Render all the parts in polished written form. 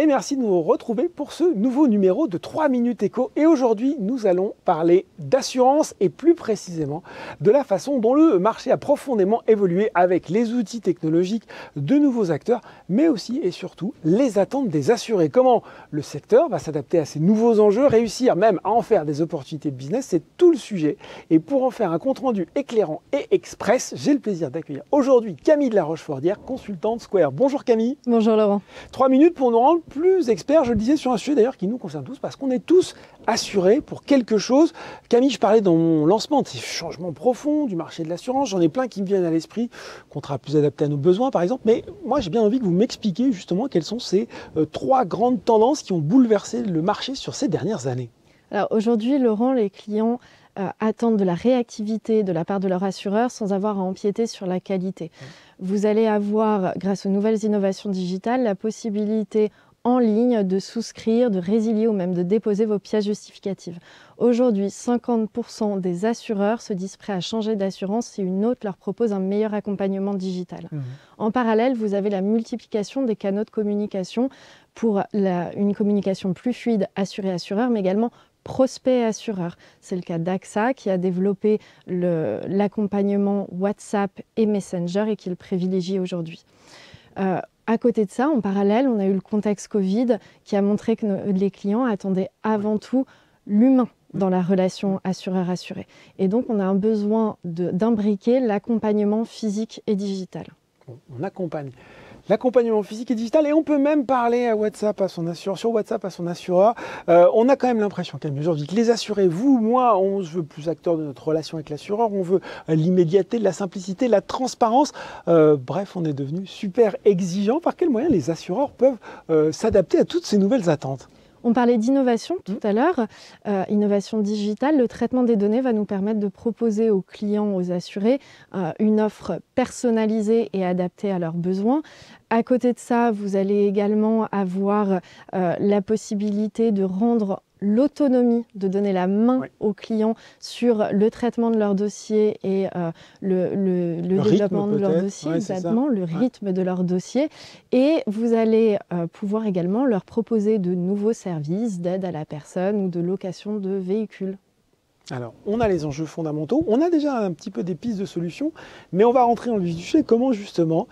et merci de nous retrouver pour ce nouveau numéro de 3 minutes éco. Et aujourd'hui, nous allons parler d'assurance et plus précisément de la façon dont le marché a profondément évolué avec les outils technologiques de nouveaux acteurs, mais aussi et surtout les attentes des assurés. Comment le secteur va s'adapter à ces nouveaux enjeux, réussir même à en faire des opportunités de business, c'est tout le sujet. Et pour en faire un compte-rendu éclairant et express, j'ai le plaisir d'accueillir aujourd'hui Camille de la Rochefordière, consultante Square. Bonjour Camille. Bonjour Laurent. 3 minutes pour nous rendre plus experts, je le disais, sur un sujet d'ailleurs qui nous concerne tous, parce qu'on est tous assurés pour quelque chose. Camille, je parlais dans mon lancement de ces changements profonds du marché de l'assurance. J'en ai plein qui me viennent à l'esprit, contrats plus adaptés à nos besoins par exemple. Mais moi, j'ai bien envie que vous m'expliquiez justement quelles sont ces 3 grandes tendances qui ont bouleversé le marché sur ces dernières années. Alors aujourd'hui, Laurent, les clients attendent de la réactivité de la part de leur assureur sans avoir à empiéter sur la qualité. Vous allez avoir, grâce aux nouvelles innovations digitales, la possibilité en ligne de souscrire, de résilier ou même de déposer vos pièces justificatives. Aujourd'hui, 50% des assureurs se disent prêts à changer d'assurance si une autre leur propose un meilleur accompagnement digital. En parallèle, vous avez la multiplication des canaux de communication pour une communication plus fluide assuré-assureur, mais également prospect-assureur. C'est le cas d'AXA qui a développé l'accompagnement WhatsApp et Messenger et qui le privilégie aujourd'hui. À côté de ça, en parallèle, on a eu le contexte Covid qui a montré que les clients attendaient avant tout l'humain dans la relation assureur-assuré. Et donc, on a un besoin d'imbriquer l'accompagnement physique et digital. On accompagne l'accompagnement physique et digital, et on peut même parler à WhatsApp à son assureur, sur WhatsApp à son assureur. On a quand même l'impression, Camille, aujourd'hui, que les assurés, vous, moi, on se veut plus acteurs de notre relation avec l'assureur, on veut l'immédiateté, la simplicité, la transparence. Bref, on est devenu super exigeant. Par quels moyens les assureurs peuvent s'adapter à toutes ces nouvelles attentes ? On parlait d'innovation tout à l'heure, innovation digitale. Le traitement des données va nous permettre de proposer aux clients, aux assurés, une offre personnalisée et adaptée à leurs besoins. À côté de ça, vous allez également avoir la possibilité de rendre l'autonomie, de donner la main aux clients sur le traitement de leur dossier et le développement de leur dossier, exactement, le rythme de leur dossier. Et vous allez pouvoir également leur proposer de nouveaux services d'aide à la personne ou de location de véhicules. Alors, on a les enjeux fondamentaux, on a déjà un petit peu des pistes de solutions, mais on va rentrer dans le vif du sujet. Comment justement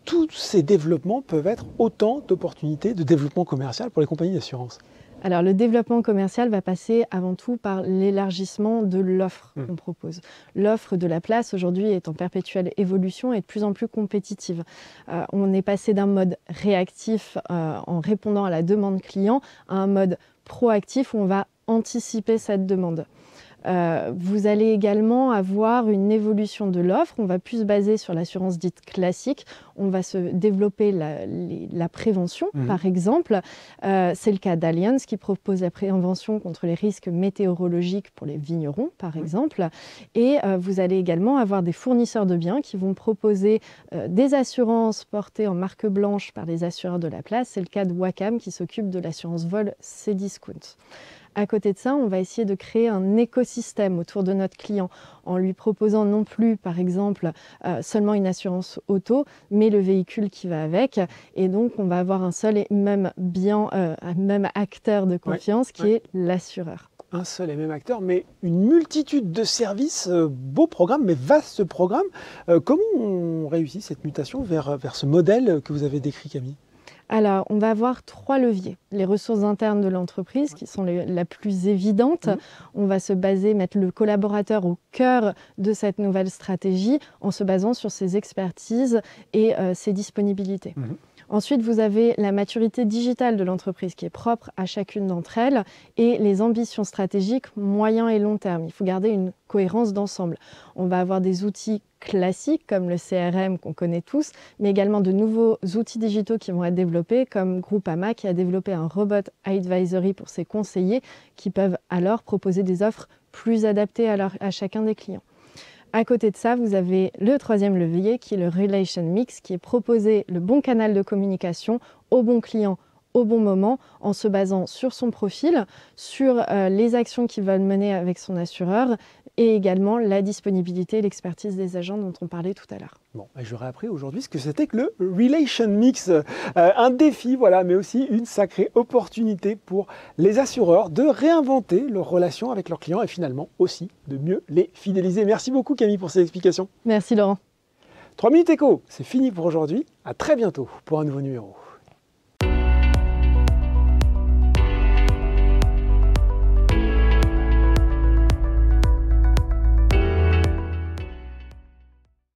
tous ces développements peuvent être autant d'opportunités de développement commercial pour les compagnies d'assurance ? Alors, le développement commercial va passer avant tout par l'élargissement de l'offre qu'on propose. L'offre de la place aujourd'hui est en perpétuelle évolution et de plus en plus compétitive. On est passé d'un mode réactif en répondant à la demande client à un mode proactif où on va anticiper cette demande. Vous allez également avoir une évolution de l'offre. On va plus se baser sur l'assurance dite classique. On va se développer la prévention, par exemple. C'est le cas d'Allianz qui propose la prévention contre les risques météorologiques pour les vignerons, par exemple. Et vous allez également avoir des fournisseurs de biens qui vont proposer des assurances portées en marque blanche par les assureurs de la place. C'est le cas de Wacam qui s'occupe de l'assurance vol Cdiscount. À côté de ça, on va essayer de créer un écosystème autour de notre client en lui proposant non plus, par exemple, seulement une assurance auto, mais le véhicule qui va avec. Et donc, on va avoir un seul et même acteur de confiance qui est l'assureur. Un seul et même acteur, mais une multitude de services, beau programme, mais vaste programme. Comment on réussit cette mutation vers ce modèle que vous avez décrit, Camille ? Alors, on va avoir 3 leviers. Les ressources internes de l'entreprise, qui sont la plus évidente. On va se baser, mettre le collaborateur au cœur de cette nouvelle stratégie en se basant sur ses expertises et ses disponibilités. Ensuite, vous avez la maturité digitale de l'entreprise qui est propre à chacune d'entre elles et les ambitions stratégiques moyen et long terme. Il faut garder une cohérence d'ensemble. On va avoir des outils classiques comme le CRM qu'on connaît tous, mais également de nouveaux outils digitaux qui vont être développés comme Groupama qui a développé un robot advisory pour ses conseillers qui peuvent alors proposer des offres plus adaptées à chacun des clients. À côté de ça, vous avez le 3e levier qui est le Relation Mix qui est proposer le bon canal de communication au bon client au bon moment en se basant sur son profil, sur les actions qu'il va mener avec son assureur, et également la disponibilité et l'expertise des agents dont on parlait tout à l'heure. Bon, j'aurais appris aujourd'hui ce que c'était que le Relation Mix, un défi, voilà, mais aussi une sacrée opportunité pour les assureurs de réinventer leurs relations avec leurs clients et finalement aussi de mieux les fidéliser. Merci beaucoup Camille pour ces explications. Merci Laurent. 3 minutes éco, c'est fini pour aujourd'hui. À très bientôt pour un nouveau numéro.